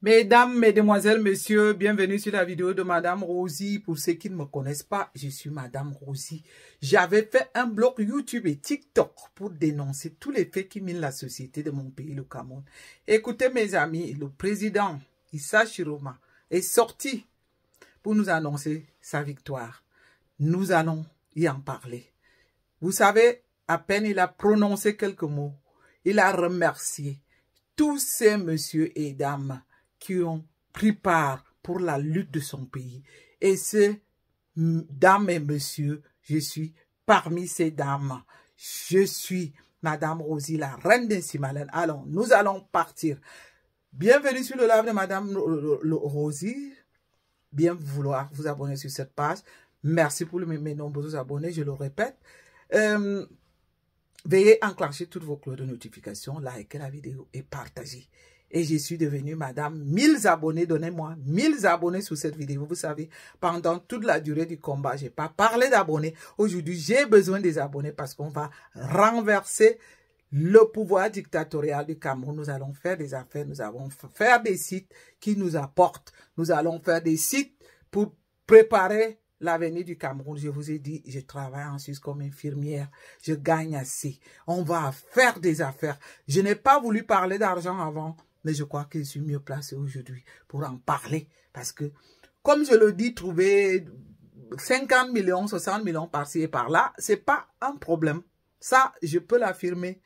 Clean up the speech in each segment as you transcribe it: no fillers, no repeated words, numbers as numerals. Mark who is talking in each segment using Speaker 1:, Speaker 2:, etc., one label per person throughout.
Speaker 1: Mesdames, Mesdemoiselles, Messieurs, bienvenue sur la vidéo de Madame Rosie. Pour ceux qui ne me connaissent pas, je suis Madame Rosie. J'avais fait un blog YouTube et TikTok pour dénoncer tous les faits qui minent la société de mon pays, le Cameroun. Écoutez mes amis, le président Issa Chiroma est sorti pour nous annoncer sa victoire. Nous allons y en parler. Vous savez, à peine il a prononcé quelques mots, il a remercié tous ces messieurs et dames qui ont pris part pour la lutte de son pays. Et ces dames et messieurs, je suis parmi ces dames. Je suis Madame Rosie, la reine des Simalènes. Alors, nous allons partir. Bienvenue sur le live de Madame Rosie. Bien vouloir vous abonner sur cette page. Merci pour mes nombreux abonnés, je le répète. Veuillez enclencher toutes vos cloches de notification, likez la vidéo et partagez. Et je suis devenue madame 1000 abonnés. Donnez-moi 1000 abonnés sur cette vidéo. Vous savez, pendant toute la durée du combat, je n'ai pas parlé d'abonnés. Aujourd'hui, j'ai besoin des abonnés parce qu'on va renverser le pouvoir dictatorial du Cameroun. Nous allons faire des affaires, nous allons faire des sites qui nous apportent. Nous allons faire des sites pour préparer l'avenir du Cameroun. Je vous ai dit, je travaille en Suisse comme infirmière. Je gagne assez. On va faire des affaires. Je n'ai pas voulu parler d'argent avant, mais je crois que je suis mieux placé aujourd'hui pour en parler. Parce que, comme je le dis, trouver 50 millions, 60 millions par-ci et par-là, c'est pas un problème. Ça, je peux l'affirmer.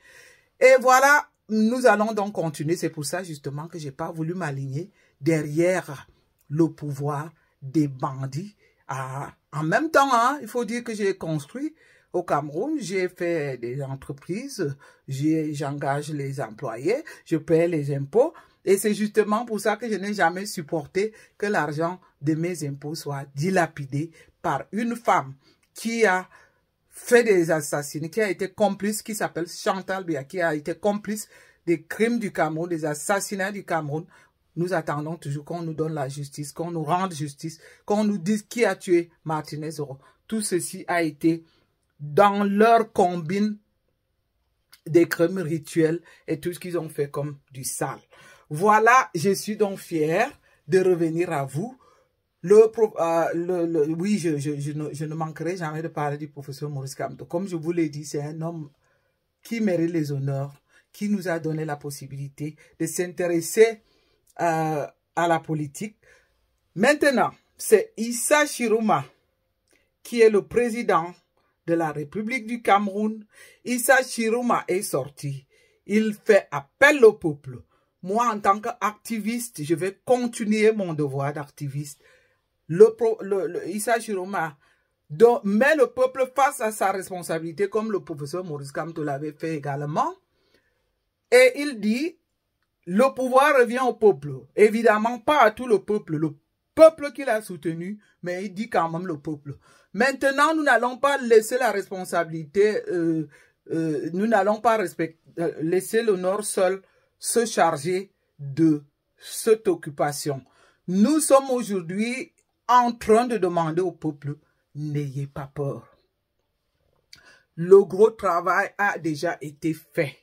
Speaker 1: Et voilà, nous allons donc continuer. C'est pour ça, justement, que j'ai pas voulu m'aligner derrière le pouvoir des bandits. En même temps, il faut dire que j'ai construit au Cameroun, j'ai fait des entreprises, j'engage les employés, je paie les impôts. Et c'est justement pour ça que je n'ai jamais supporté que l'argent de mes impôts soit dilapidé par une femme qui a fait des assassinats, qui a été complice, qui s'appelle Chantal Biya, qui a été complice des crimes du Cameroun, des assassinats du Cameroun. Nous attendons toujours qu'on nous donne la justice, qu'on nous rende justice, qu'on nous dise qui a tué Martinez Zoro. Tout ceci a été dans leur combine des crimes rituels et tout ce qu'ils ont fait comme du sale. Voilà, je suis donc fier de revenir à vous. Oui, je ne manquerai jamais de parler du professeur Maurice Kamto. Comme je vous l'ai dit, c'est un homme qui mérite les honneurs, qui nous a donné la possibilité de s'intéresser à la politique. Maintenant, c'est Issa Chiroma qui est le président de la République du Cameroun. Issa Chiroma est sorti. Il fait appel au peuple. Moi, en tant qu'activiste, je vais continuer mon devoir d'activiste. Issa Chiroma met le peuple face à sa responsabilité, comme le professeur Maurice Kamto l'avait fait également. Et il dit, le pouvoir revient au peuple. Évidemment, pas à tout le peuple qu'il a soutenu, mais il dit quand même le peuple. Maintenant, nous n'allons pas laisser la responsabilité, nous n'allons pas laisser le Nord seul se charger de cette occupation. Nous sommes aujourd'hui en train de demander au peuple, n'ayez pas peur. Le gros travail a déjà été fait.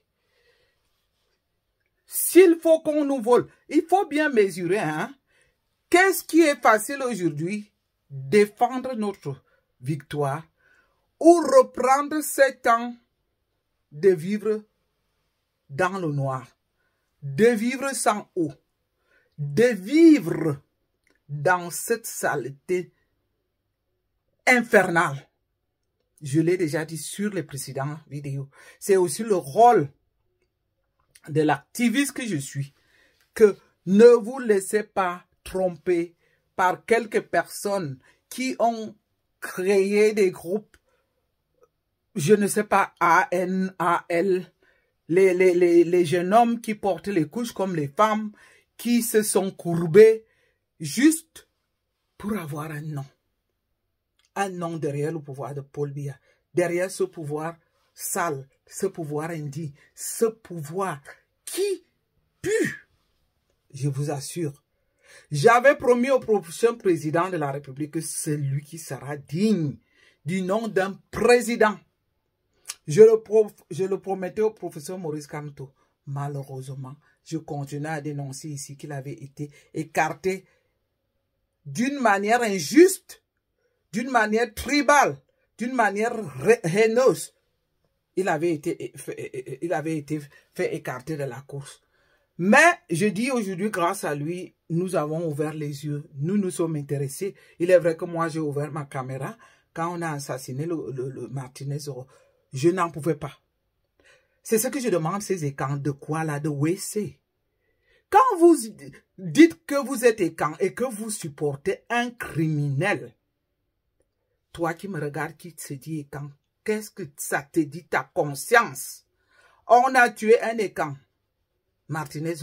Speaker 1: S'il faut qu'on nous vole, il faut bien mesurer, hein. Qu'est-ce qui est facile aujourd'hui? Défendre notre victoire ou reprendre 7 ans de vivre dans le noir, de vivre sans eau, de vivre dans cette saleté infernale. Je l'ai déjà dit sur les précédentes vidéos. C'est aussi le rôle de l'activiste que je suis, que ne vous laissez pas tromper par quelques personnes qui ont créé des groupes, je ne sais pas, ANAL, les jeunes hommes qui portent les couches comme les femmes, qui se sont courbés juste pour avoir un nom. Un nom derrière le pouvoir de Paul Biya, derrière ce pouvoir sale, ce pouvoir indigne, ce pouvoir qui pue, je vous assure. J'avais promis au prochain président de la République que c'est lui qui sera digne du nom d'un président. Je le promettais au professeur Maurice Kamto. Malheureusement, je continuais à dénoncer ici qu'il avait été écarté d'une manière injuste, d'une manière tribale, d'une manière haineuse. Il avait été fait écarter de la course. Mais je dis aujourd'hui, grâce à lui, nous avons ouvert les yeux. Nous nous sommes intéressés. Il est vrai que moi, j'ai ouvert ma caméra. Quand on a assassiné le Martinez, je n'en pouvais pas. C'est ce que je demande, ces écans. De quoi là? De WC. Quand vous dites que vous êtes écan et que vous supportez un criminel, toi qui me regardes, qui te dit écan, qu'est-ce que ça te dit, ta conscience? On a tué un écan, Martinez,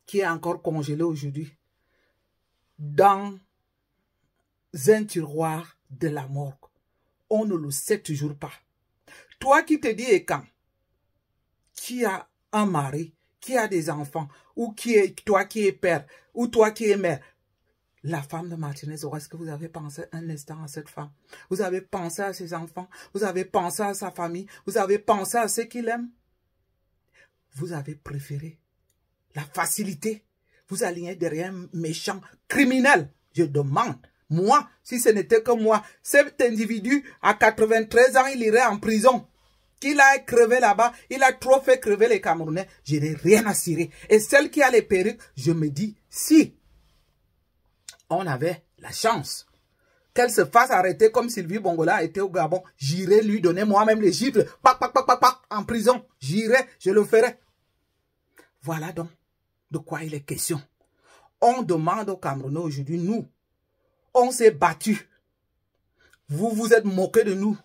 Speaker 1: qui est encore congelé aujourd'hui, dans un tiroir de la morgue. On ne le sait toujours pas. Toi qui te dis écan, qui a un mari, qui a des enfants, ou toi qui es père, ou toi qui es mère, la femme de Martinez, est-ce que vous avez pensé un instant à cette femme? Vous avez pensé à ses enfants? Vous avez pensé à sa famille? Vous avez pensé à ceux qu'il aime? Vous avez préféré la facilité. Vous alignez derrière un méchant criminel. Je demande, moi, si ce n'était que moi, cet individu, à 93 ans, il irait en prison. Qu'il a crevé là-bas, il a trop fait crever les Camerounais, je n'ai rien à cirer. Et celle qui a les perruques, je me dis, si on avait la chance qu'elle se fasse arrêter comme Sylvie Bongola était au Gabon, j'irais lui donner moi-même les gifles, en prison. J'irais, je le ferais. Voilà donc de quoi il est question. On demande aux Camerounais aujourd'hui, nous, on s'est battus. Vous vous êtes moqués de nous.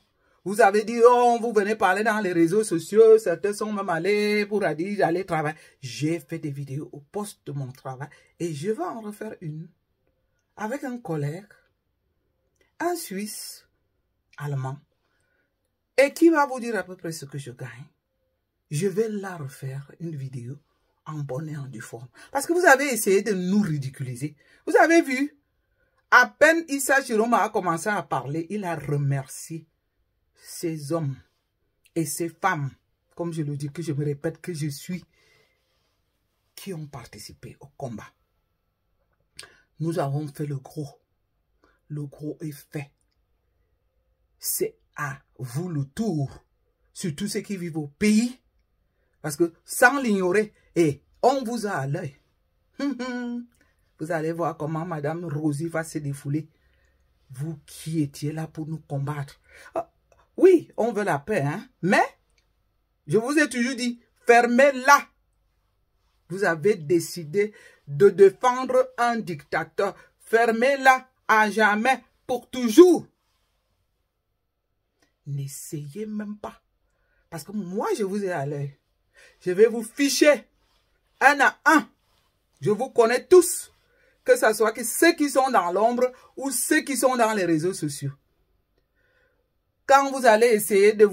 Speaker 1: Vous avez dit, oh, vous venez parler dans les réseaux sociaux, certains sont même allés pour dire, j'allais travailler. J'ai fait des vidéos au poste de mon travail et je vais en refaire une avec un collègue, un Suisse, allemand, et qui va vous dire à peu près ce que je gagne. Je vais la refaire, une vidéo, en bonne et en due forme. Parce que vous avez essayé de nous ridiculiser. Vous avez vu, à peine Issa Jérôme a commencé à parler, il a remercié ces hommes et ces femmes, comme je le dis, que je me répète que je suis, qui ont participé au combat. Nous avons fait le gros. Le gros est fait. C'est à vous le tour, surtout ceux qui vivent au pays, parce que sans l'ignorer, et on vous a à l'œil. Vous allez voir comment Madame Rosie va se défouler. Vous qui étiez là pour nous combattre. Oui, on veut la paix, hein? Mais, je vous ai toujours dit, fermez-la. Vous avez décidé de défendre un dictateur. Fermez-la à jamais, pour toujours. N'essayez même pas. Parce que moi, je vous ai à l'œil. Je vais vous ficher un à un. Je vous connais tous. Que ce soit que ceux qui sont dans l'ombre ou ceux qui sont dans les réseaux sociaux. Quand vous allez essayer de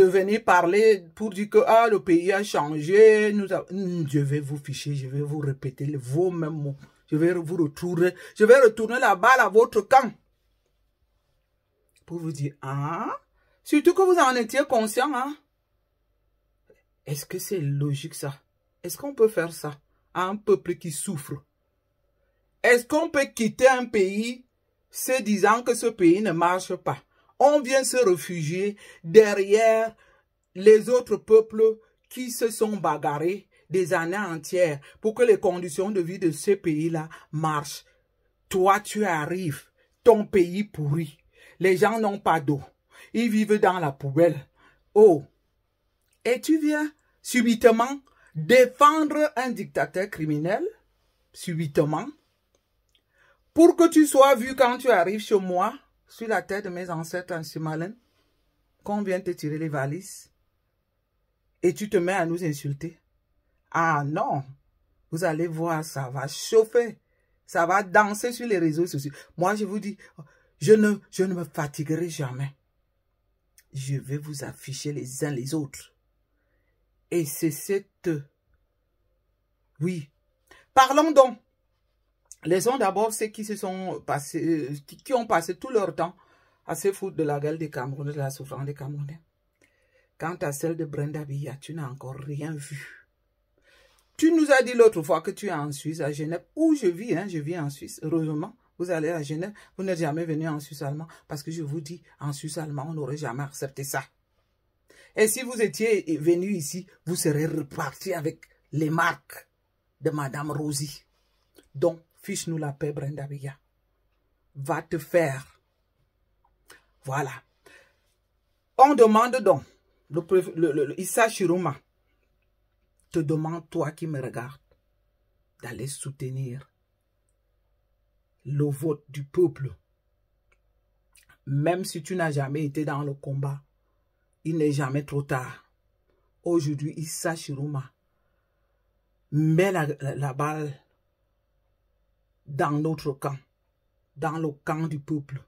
Speaker 1: venir parler pour dire que le pays a changé, je vais vous ficher, je vais vous répéter vos mêmes mots. Je vais vous retourner, la balle à votre camp. Pour vous dire, surtout que vous en étiez conscient, Est-ce que c'est logique ça? Est-ce qu'on peut faire ça à un peuple qui souffre? Est-ce qu'on peut quitter un pays se disant que ce pays ne marche pas? On vient se réfugier derrière les autres peuples qui se sont bagarrés des années entières pour que les conditions de vie de ce pays-là marchent. Toi, tu arrives, ton pays pourri. Les gens n'ont pas d'eau. Ils vivent dans la poubelle. Oh! Et tu viens subitement défendre un dictateur criminel, subitement, pour que tu sois vu quand tu arrives chez moi, sur la terre de mes ancêtres en Simalène, qu'on vient te tirer les valises, et tu te mets à nous insulter. Ah non, vous allez voir, ça va chauffer, ça va danser sur les réseaux sociaux. Moi, je vous dis, je ne me fatiguerai jamais. Je vais vous afficher les uns les autres. Et c'est cette... Oui. Parlons donc. Laissons d'abord ceux qui se sont passés, qui ont passé tout leur temps à se foutre de la gueule des Camerounais, de la souffrance des Camerounais. Quant à celle de Brenda Biya, tu n'as encore rien vu. Tu nous as dit l'autre fois que tu es en Suisse, à Genève, où je vis, hein, je vis en Suisse. Heureusement, vous allez à Genève, vous n'êtes jamais venu en Suisse allemand, parce que je vous dis, en Suisse allemand, on n'aurait jamais accepté ça. Et si vous étiez venu ici, vous serez reparti avec les marques de Madame Rosie. Donc, fiche-nous la paix, Brenda Biya. Va te faire. Voilà. On demande donc, Issa Chiroma te demande, toi qui me regardes, d'aller soutenir le vote du peuple. Même si tu n'as jamais été dans le combat, il n'est jamais trop tard. Aujourd'hui, Issa Chiroma met la balle dans notre camp, dans le camp du peuple,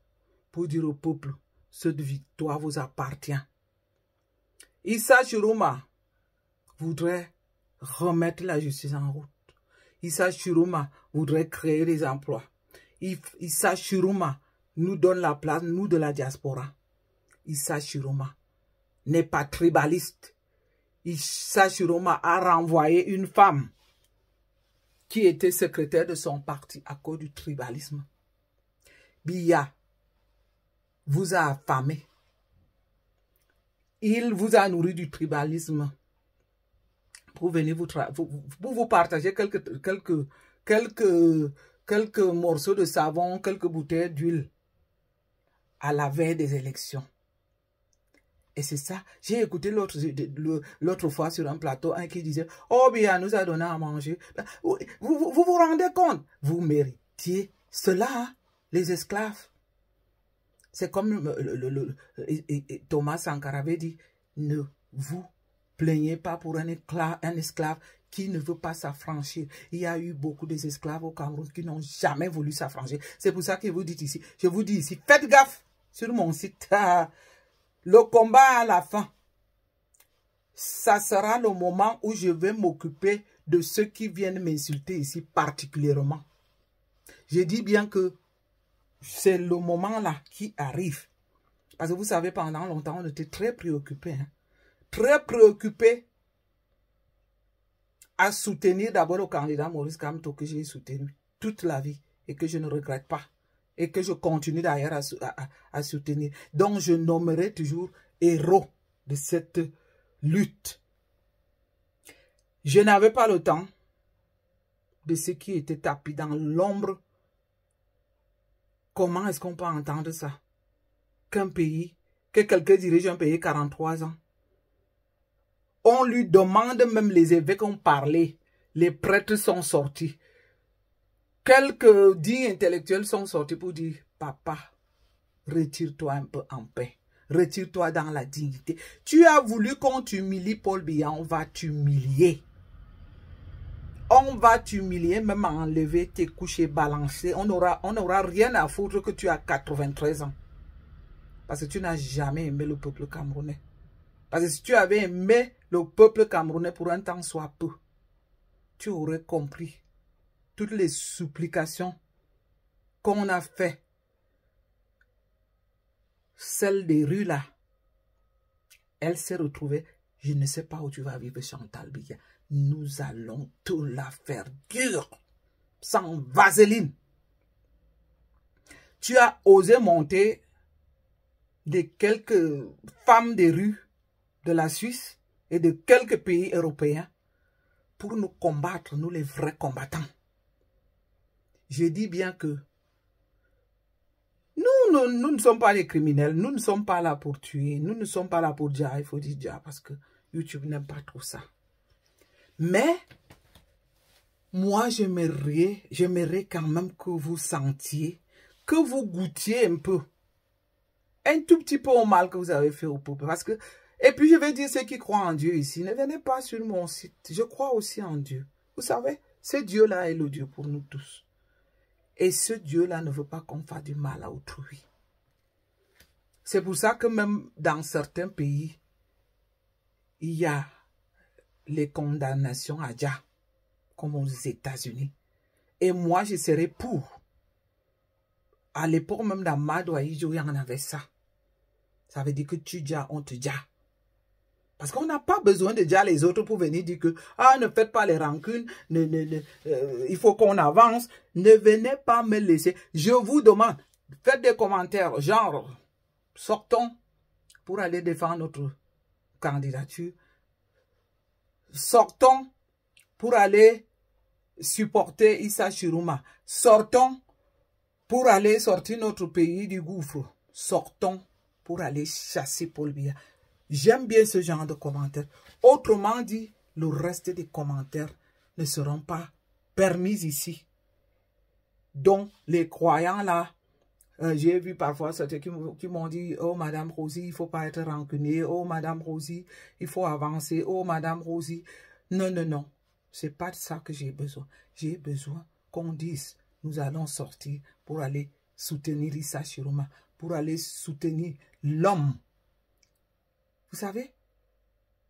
Speaker 1: pour dire au peuple, cette victoire vous appartient. Issa Chiroma voudrait remettre la justice en route. Issa Chiroma voudrait créer des emplois. Issa Chiroma nous donne la place, nous de la diaspora. Issa Chiroma n'est pas tribaliste. Issa Chiroma a renvoyé une femme qui était secrétaire de son parti à cause du tribalisme. Biya vous a affamé. Il vous a nourri du tribalisme pour venir vous partager quelques morceaux de savon, quelques bouteilles d'huile à la veille des élections. Et c'est ça. J'ai écouté l'autre fois sur un plateau, un qui disait, oh bien, nous a donné à manger. Vous vous rendez compte? Vous méritiez cela, hein, les esclaves. C'est comme Thomas Sankara avait dit, ne vous plaignez pas pour un esclave qui ne veut pas s'affranchir. Il y a eu beaucoup d'esclaves au Cameroun qui n'ont jamais voulu s'affranchir. C'est pour ça que je vous dis ici, faites gaffe sur mon site. Le combat à la fin, ça sera le moment où je vais m'occuper de ceux qui viennent m'insulter ici particulièrement. Je dis bien que c'est le moment là qui arrive. Parce que vous savez, pendant longtemps, on était très préoccupés. Hein, très préoccupés à soutenir d'abord le candidat Maurice Kamto que j'ai soutenu toute la vie et que je ne regrette pas. Et que je continue d'ailleurs à soutenir. Donc je nommerai toujours héros de cette lutte. Je n'avais pas le temps de ce qui était tapis dans l'ombre. Comment est-ce qu'on peut entendre ça? Qu'un pays, que quelqu'un dirige un pays 43 ans. On lui demande, même les évêques ont parlé, les prêtres sont sortis. Quelques dits intellectuels sont sortis pour dire, papa, retire-toi un peu en paix. Retire-toi dans la dignité. Tu as voulu qu'on t'humilie, Paul Biya, on va t'humilier. On va t'humilier, même enlever tes couches et balancer. On n'aura rien à foutre que tu as 93 ans. Parce que tu n'as jamais aimé le peuple camerounais. Parce que si tu avais aimé le peuple camerounais pour un temps soit peu, tu aurais compris toutes les supplications qu'on a fait. Celle des rues là, elle s'est retrouvée. Je ne sais pas où tu vas vivre, Chantal Biya. Nous allons te la faire dure, sans vaseline. Tu as osé monter de quelques femmes des rues de la Suisse et de quelques pays européens pour nous combattre, nous les vrais combattants. Je dis bien que nous ne sommes pas des criminels, nous ne sommes pas là pour tuer, nous ne sommes pas là pour dire, il faut dire Dia parce que YouTube n'aime pas trop ça. Mais, moi j'aimerais quand même que vous sentiez, que vous goûtiez un peu, un tout petit peu au mal que vous avez fait au peuple. Parce que, et puis je vais dire ceux qui croient en Dieu ici, ne venez pas sur mon site, je crois aussi en Dieu. Vous savez, ce Dieu-là est le Dieu pour nous tous. Et ce Dieu-là ne veut pas qu'on fasse du mal à autrui. C'est pour ça que même dans certains pays, il y a les condamnations à Dia, comme aux États-Unis. Et moi, je serais pour. À l'époque, même dans Madoaïjo, il y en avait ça. Ça veut dire que tu Dia, on te Dia. Parce qu'on n'a pas besoin de dire à les autres pour venir dire que ah, ne faites pas les rancunes, il faut qu'on avance. Ne venez pas me laisser. Je vous demande, faites des commentaires, genre, sortons pour aller défendre notre candidature. Sortons pour aller supporter Issa Chiroma. Sortons pour aller sortir notre pays du gouffre. Sortons pour aller chasser Paul Biya. J'aime bien ce genre de commentaires. Autrement dit, le reste des commentaires ne seront pas permis ici. Donc, les croyants là, j'ai vu parfois certains qui m'ont dit, oh Madame Rosie, il ne faut pas être rancunier. Oh Madame Rosie, il faut avancer. Oh Madame Rosie. Non, non, non. Ce n'est pas de ça que j'ai besoin. J'ai besoin qu'on dise, nous allons sortir pour aller soutenir Issa Chiroma, pour aller soutenir l'homme. Vous savez,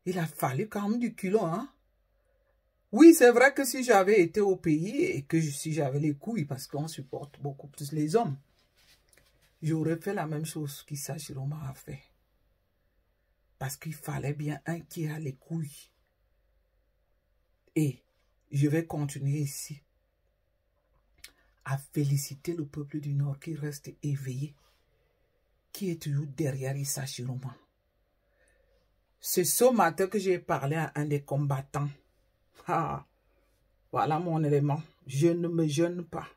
Speaker 1: il a fallu quand même du culot, hein? Oui, c'est vrai que si j'avais été au pays et que si j'avais les couilles, parce qu'on supporte beaucoup plus les hommes, j'aurais fait la même chose qu'Issa Chiroma a fait. Parce qu'il fallait bien un qui a les couilles. Et je vais continuer ici à féliciter le peuple du Nord qui reste éveillé, qui est toujours derrière Issa Chiroma. C'est ce matin que j'ai parlé à un des combattants. Ah, voilà mon élément. Je ne me gêne pas.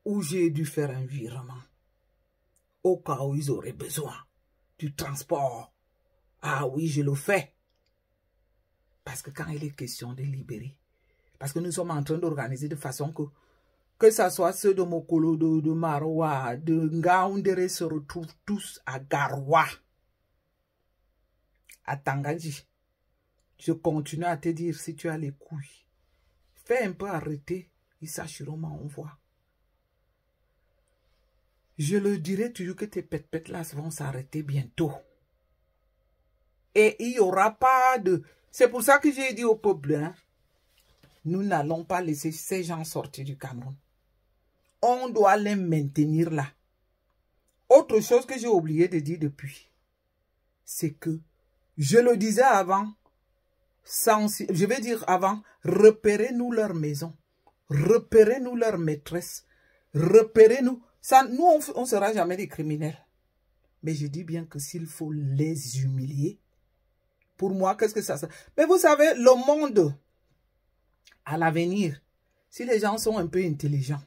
Speaker 1: Où j'ai dû faire un virement. Au cas où ils auraient besoin du transport. Ah oui, je le fais. Parce que quand il est question de libérer, parce que nous sommes en train d'organiser de façon que ce soit ceux de Mokolo, de Maroua, de Ngaoundere se retrouvent tous à Garoua. À Tangadji, je continue à te dire, si tu as les couilles, fais un peu arrêter Issa Chiroma, on voit. Je le dirai toujours que tes pètes là vont s'arrêter bientôt. Et il n'y aura pas de... C'est pour ça que j'ai dit au peuple, hein, nous n'allons pas laisser ces gens sortir du Cameroun. On doit les maintenir là. Autre chose que j'ai oublié de dire depuis, c'est que je le disais avant, je vais dire avant, repérez-nous leur maison, repérez-nous leur maîtresse, repérez-nous. Nous, on ne sera jamais des criminels. Mais je dis bien que s'il faut les humilier, pour moi, qu'est-ce que ça sert? Mais vous savez, le monde, à l'avenir, si les gens sont un peu intelligents,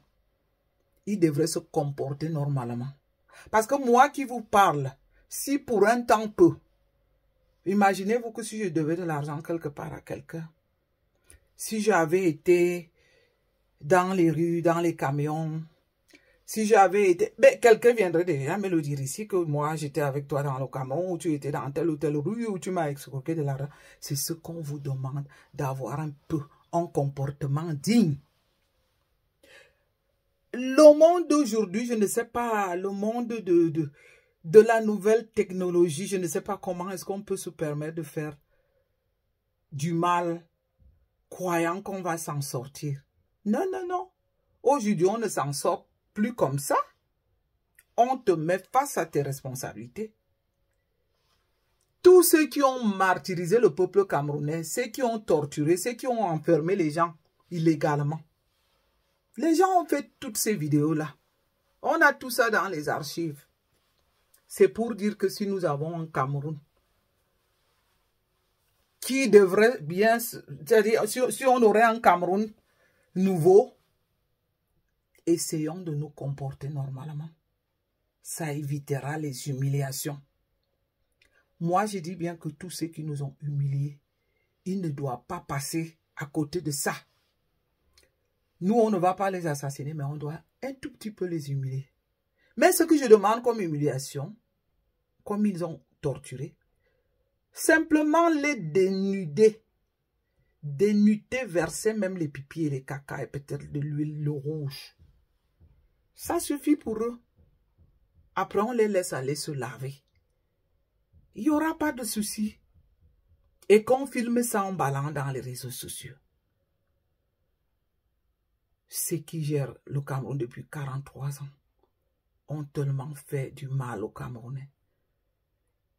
Speaker 1: ils devraient se comporter normalement. Parce que moi qui vous parle, si pour un temps peu, imaginez-vous que si je devais de l'argent quelque part à quelqu'un, si j'avais été dans les rues, dans les camions, si j'avais été... Ben, quelqu'un viendrait déjà me le dire ici que moi j'étais avec toi dans le camion, ou tu étais dans telle ou telle rue, ou tu m'as escroqué de l'argent. C'est ce qu'on vous demande, d'avoir un peu un comportement digne. Le monde d'aujourd'hui, je ne sais pas, le monde de la nouvelle technologie, je ne sais pas comment est-ce qu'on peut se permettre de faire du mal, croyant qu'on va s'en sortir. Non, non, non. Aujourd'hui, on ne s'en sort plus comme ça. On te met face à tes responsabilités. Tous ceux qui ont martyrisé le peuple camerounais, ceux qui ont torturé, ceux qui ont enfermé les gens illégalement. Les gens ont fait toutes ces vidéos-là. On a tout ça dans les archives. C'est pour dire que si nous avons un Cameroun qui devrait bien... C'est-à-dire, si on aurait un Cameroun nouveau, essayons de nous comporter normalement. Ça évitera les humiliations. Moi, je dis bien que tous ceux qui nous ont humiliés, ils ne doivent pas passer à côté de ça. Nous, on ne va pas les assassiner, mais on doit un tout petit peu les humilier. Mais ce que je demande comme humiliation, comme ils ont torturé, simplement les dénuder. Dénuder, verser même les pipis et les caca et peut-être de l'huile rouge. Ça suffit pour eux. Après, on les laisse aller se laver. Il n'y aura pas de souci. Et qu'on filme ça en ballant dans les réseaux sociaux. Ceux qui gèrent le Cameroun depuis 43 ans ont tellement fait du mal au Camerounais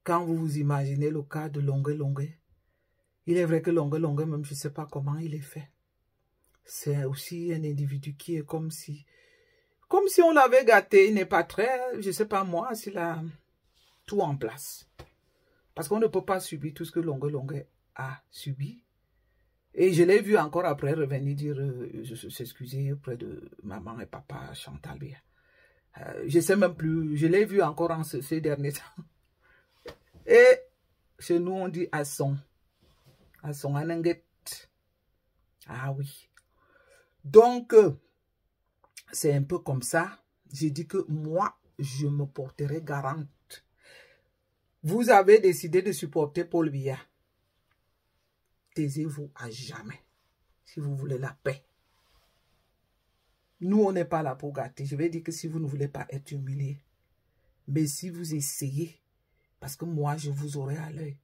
Speaker 1: quand vous vous imaginez le cas de Longue, il est vrai que Longue, même je ne sais pas comment il est fait. C'est aussi un individu qui est comme si on l'avait gâté. Il n'est pas très, je ne sais pas moi, s'il a tout en place. Parce qu'on ne peut pas subir tout ce que Longue a subi. Et je l'ai vu encore après revenir dire, s'excuser auprès de maman et papa Chantal Bia. Je ne sais même plus, je l'ai vu encore en ces derniers temps. Et chez nous, on dit à son anenguet. Ah oui. Donc, c'est un peu comme ça. J'ai dit que moi, je me porterai garante. Vous avez décidé de supporter Paul Biya. Taisez-vous à jamais. Si vous voulez la paix. Nous, on n'est pas là pour gâter. Je vais dire que si vous ne voulez pas être humilié. Mais si vous essayez, parce que moi, je vous aurai à l'œil.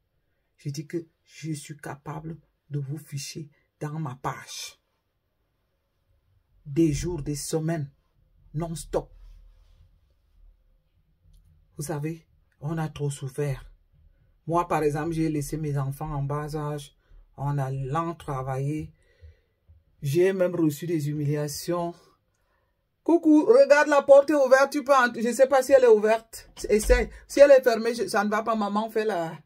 Speaker 1: Je dis que je suis capable de vous ficher dans ma page. Des jours, des semaines, non-stop. Vous savez, on a trop souffert. Moi, par exemple, j'ai laissé mes enfants en bas âge en allant travailler. J'ai même reçu des humiliations. Coucou, regarde, la porte est ouverte, tu peux entrer. Je ne sais pas si elle est ouverte. Essaye. Si elle est fermée, ça ne va pas, maman, fais la...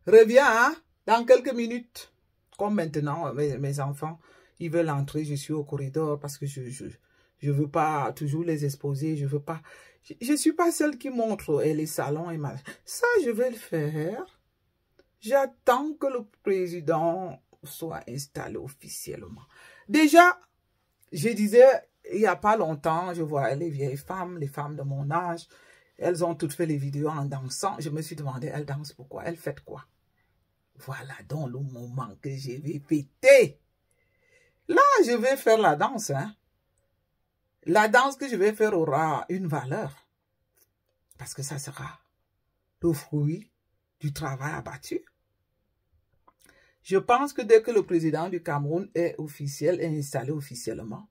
Speaker 1: Reviens, hein, dans quelques minutes. Comme maintenant, mes enfants, ils veulent entrer, je suis au corridor parce que je veux pas toujours les exposer, je veux pas... Je suis pas celle qui montre les salons et ma... Ça, je vais le faire. J'attends que le président soit installé officiellement. Déjà, je disais, il n'y a pas longtemps, je vois les vieilles femmes, les femmes de mon âge, elles ont toutes fait les vidéos en dansant. Je me suis demandé, elles dansent pourquoi? Elles fêtent quoi? Voilà donc le moment que je vais fêter. Là, je vais faire la danse. Hein. La danse que je vais faire aura une valeur. Parce que ça sera le fruit du travail abattu. Je pense que dès que le président du Cameroun est officiel, est installé officiellement,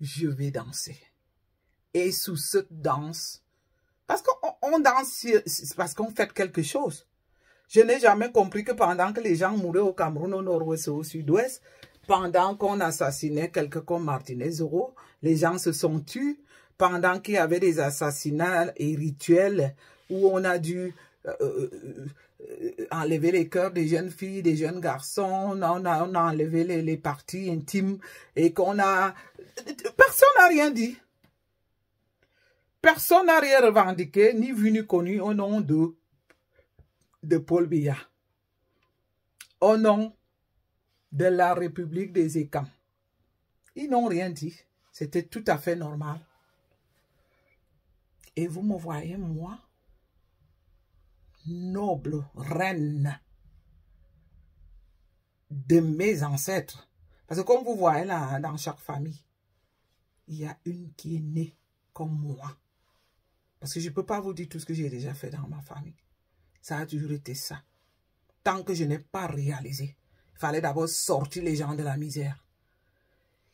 Speaker 1: je vais danser. Et sous cette danse, parce qu'on danse, parce qu'on fait quelque chose. Je n'ai jamais compris que pendant que les gens mouraient au Cameroun, au nord-ouest et au sud-ouest, pendant qu'on assassinait quelqu'un comme Martinez Zoro, les gens se sont tus. Pendant qu'il y avait des assassinats et rituels où on a dû enlever les cœurs des jeunes filles, des jeunes garçons, on a enlevé les parties intimes et qu'on a... Personne n'a rien dit. Personne n'a rien revendiqué, ni vu ni connu au nom de Paul Biya. Au nom de la République des Écans. Ils n'ont rien dit. C'était tout à fait normal. Et vous me voyez, moi, noble reine de mes ancêtres. Parce que comme vous voyez là, dans chaque famille, il y a une qui est née comme moi. Parce que je ne peux pas vous dire tout ce que j'ai déjà fait dans ma famille. Ça a toujours été ça. Tant que je n'ai pas réalisé, il fallait d'abord sortir les gens de la misère.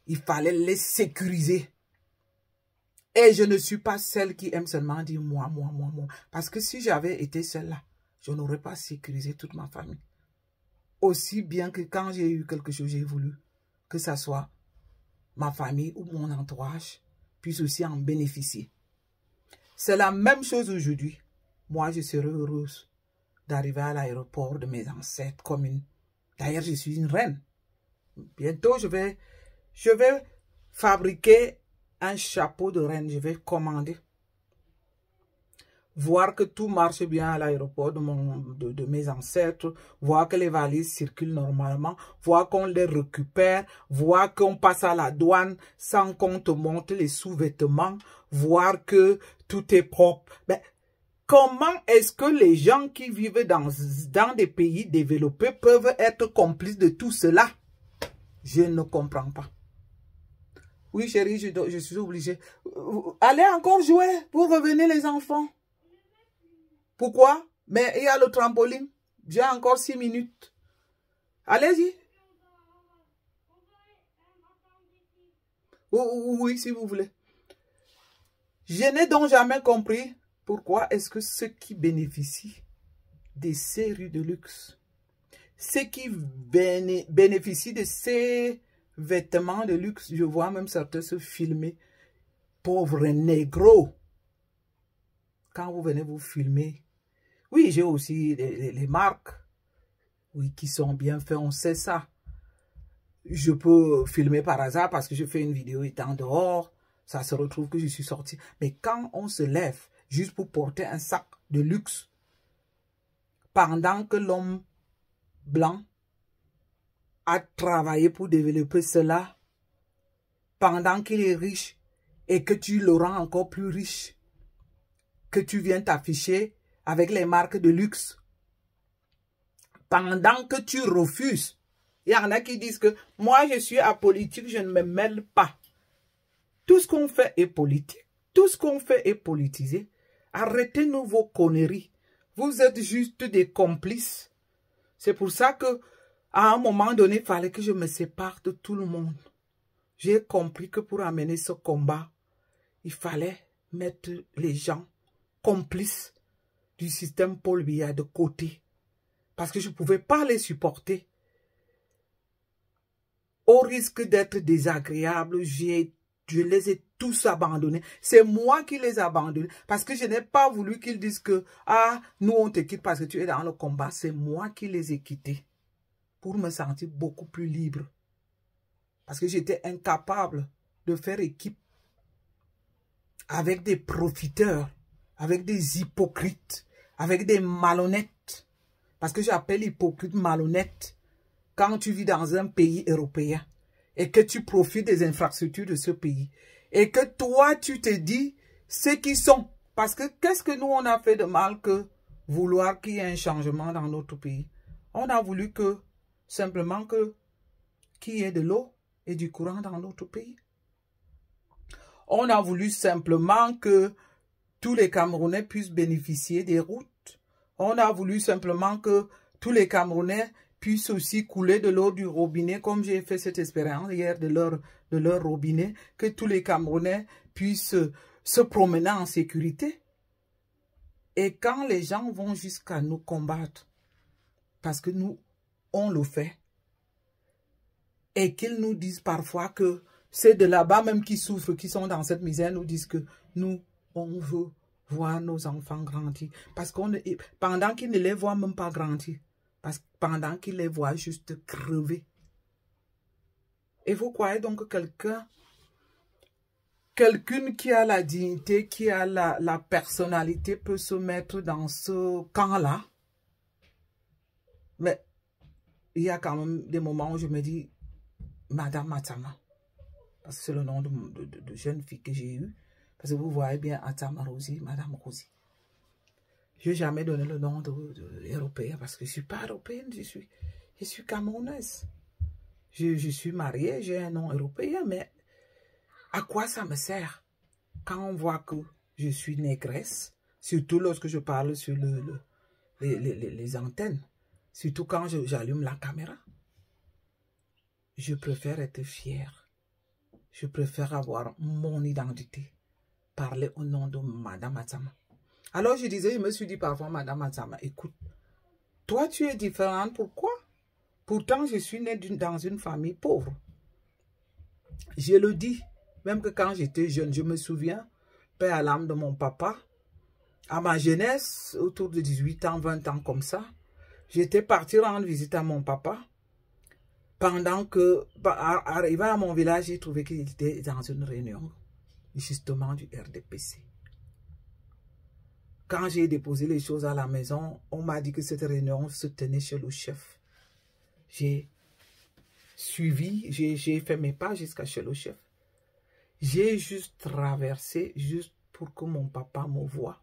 Speaker 1: Il fallait les sécuriser. Et je ne suis pas celle qui aime seulement dire moi. Parce que si j'avais été celle-là, je n'aurais pas sécurisé toute ma famille. Aussi bien que quand j'ai eu quelque chose, j'ai voulu que ça soit ma famille ou mon entourage puisse aussi en bénéficier. C'est la même chose aujourd'hui. Moi, je serais heureuse d'arriver à l'aéroport de mes ancêtres comme une... D'ailleurs, je suis une reine. Bientôt, je vais fabriquer un chapeau de reine. Je vais commander. Voir que tout marche bien à l'aéroport de mes ancêtres. Voir que les valises circulent normalement. Voir qu'on les récupère. Voir qu'on passe à la douane sans qu'on te montre les sous-vêtements. Voir que tout est propre. Mais comment est-ce que les gens qui vivent dans des pays développés peuvent être complices de tout cela? Je ne comprends pas. Oui, chérie, je suis obligée. Allez encore jouer pour revenir les enfants. Pourquoi? Mais il y a le trampoline. J'ai encore 6 minutes. Allez-y. Oui, si vous voulez. Je n'ai donc jamais compris pourquoi est-ce que ceux qui bénéficient des séries de luxe. Ceux qui bénéficient de ces vêtements de luxe, je vois même certains se filmer. Pauvres négros. Quand vous venez vous filmer. Oui, j'ai aussi les marques. Oui, qui sont bien faites, on sait ça. Je peux filmer par hasard parce que je fais une vidéo étant dehors. Ça se retrouve que je suis sorti. Mais quand on se lève juste pour porter un sac de luxe, pendant que l'homme blanc a travaillé pour développer cela, pendant qu'il est riche et que tu le rends encore plus riche, que tu viens t'afficher avec les marques de luxe, pendant que tu refuses. Il y en a qui disent que moi je suis apolitique, je ne me mêle pas. Tout ce qu'on fait est politique. Tout ce qu'on fait est politisé. Arrêtez-nous vos conneries. Vous êtes juste des complices. C'est pour ça que à un moment donné, il fallait que je me sépare de tout le monde. J'ai compris que pour amener ce combat, il fallait mettre les gens complices du système Paul Biya de côté. Parce que je ne pouvais pas les supporter. Au risque d'être désagréable, je les ai tous abandonnés. C'est moi qui les ai abandonnés. Parce que je n'ai pas voulu qu'ils disent que « Ah, nous on te quitte parce que tu es dans le combat. » C'est moi qui les ai quittés. Pour me sentir beaucoup plus libre. Parce que j'étais incapable de faire équipe avec des profiteurs, avec des hypocrites, avec des malhonnêtes. Parce que j'appelle hypocrite malhonnête quand tu vis dans un pays européen et que tu profites des infrastructures de ce pays et que toi, tu te dis ce qui sont. Parce que qu'est-ce que nous, on a fait de mal que vouloir qu'il y ait un changement dans notre pays? On a voulu que simplement qu'il y ait de l'eau et du courant dans notre pays. On a voulu simplement que tous les Camerounais puissent bénéficier des routes. On a voulu simplement que tous les Camerounais puissent aussi couler de l'eau du robinet, comme j'ai fait cette expérience hier de leur robinet, que tous les Camerounais puissent se promener en sécurité. Et quand les gens vont jusqu'à nous combattre, parce que nous, on le fait, et qu'ils nous disent parfois que c'est de là-bas même qui souffrent, qui sont dans cette misère, nous disent que nous, on veut voir nos enfants grandir. Parce qu'on pendant qu'ils ne les voient même pas grandir, parce que pendant qu'ils les voient juste crever. Et vous croyez donc que quelqu'un qui a la dignité, qui a la personnalité peut se mettre dans ce camp-là? Mais il y a quand même des moments où je me dis, Madame Atama, parce que c'est le nom de jeune fille que j'ai eu, parce que vous voyez bien Atama Rosie, Madame Rosie. Je n'ai jamais donné le nom d'Européen parce que je ne suis pas européenne, je suis camerounaise. Je suis mariée, j'ai un nom européen, mais à quoi ça me sert quand on voit que je suis négresse, surtout lorsque je parle sur les antennes, surtout quand j'allume la caméra? Je préfère être fière. Je préfère avoir mon identité. Parler au nom de Madame Atama. Alors je me suis dit parfois, Madame Atama, écoute, toi tu es différente, pourquoi? Pourtant je suis née dans une famille pauvre. Je le dis, même que quand j'étais jeune, je me souviens, paix à l'âme de mon papa, à ma jeunesse, autour de 18 ans, 20 ans comme ça, j'étais partie rendre visite à mon papa. Pendant que, arrivé à mon village, j'ai trouvé qu'il était dans une réunion, justement du RDPC. Quand j'ai déposé les choses à la maison, on m'a dit que cette réunion se tenait chez le chef. J'ai suivi, j'ai fait mes pas jusqu'à chez le chef. J'ai juste traversé, juste pour que mon papa me voie.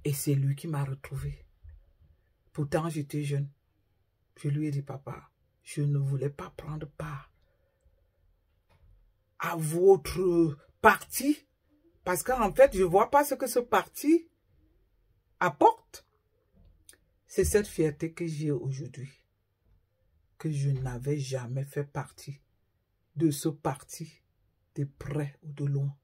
Speaker 1: Et c'est lui qui m'a retrouvé. Pourtant, j'étais jeune. Je lui ai dit, papa, je ne voulais pas prendre part à votre parti. Parce qu'en fait, je ne vois pas ce que ce parti apporte. C'est cette fierté que j'ai aujourd'hui. Que je n'avais jamais fait partie de ce parti, de près ou de loin.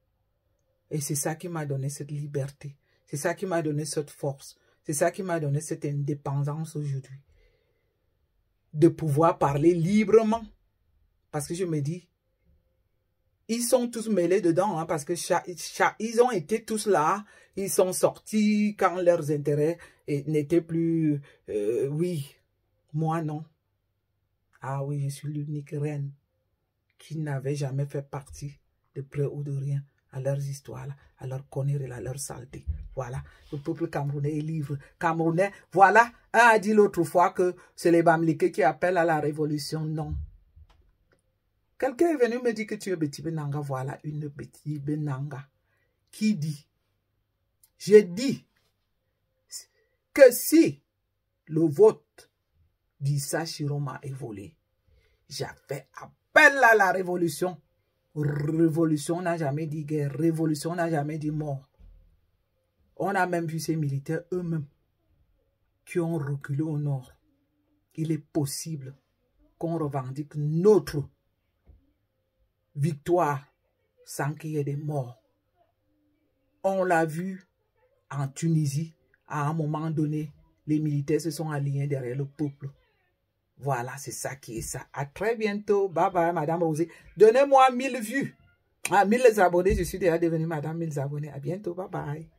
Speaker 1: Et c'est ça qui m'a donné cette liberté. C'est ça qui m'a donné cette force. C'est ça qui m'a donné cette indépendance aujourd'hui. De pouvoir parler librement. Parce que je me dis, ils sont tous mêlés dedans, hein, parce que ils ont été tous là, ils sont sortis quand leurs intérêts n'étaient plus... oui, moi non. Ah oui, je suis l'unique reine qui n'avait jamais fait partie de près ou de rien à leurs histoires, à leurs conneries, à leur saleté. Voilà, le peuple camerounais est libre. Camerounais, voilà, un a dit l'autre fois que c'est les Bamileke qui appellent à la révolution. Non. Quelqu'un est venu me dire que tu es Betty Benanga. Voilà, une Betty Benanga qui dit, j'ai dit que si le vote d'Issa Chiroma est volé, j'avais appel à la révolution. Révolution n'a jamais dit guerre. Révolution n'a jamais dit mort. On a même vu ces militaires eux-mêmes qui ont reculé au nord. Il est possible qu'on revendique notre victoire sans qu'il y ait des morts. On l'a vu en Tunisie. À un moment donné, les militaires se sont alignés derrière le peuple. Voilà, c'est ça qui est ça. À très bientôt. Bye bye, Madame Rosée. Donnez-moi 1000 vues. 1000 abonnés. Je suis déjà devenue Madame 1000 abonnés. À bientôt. Bye bye.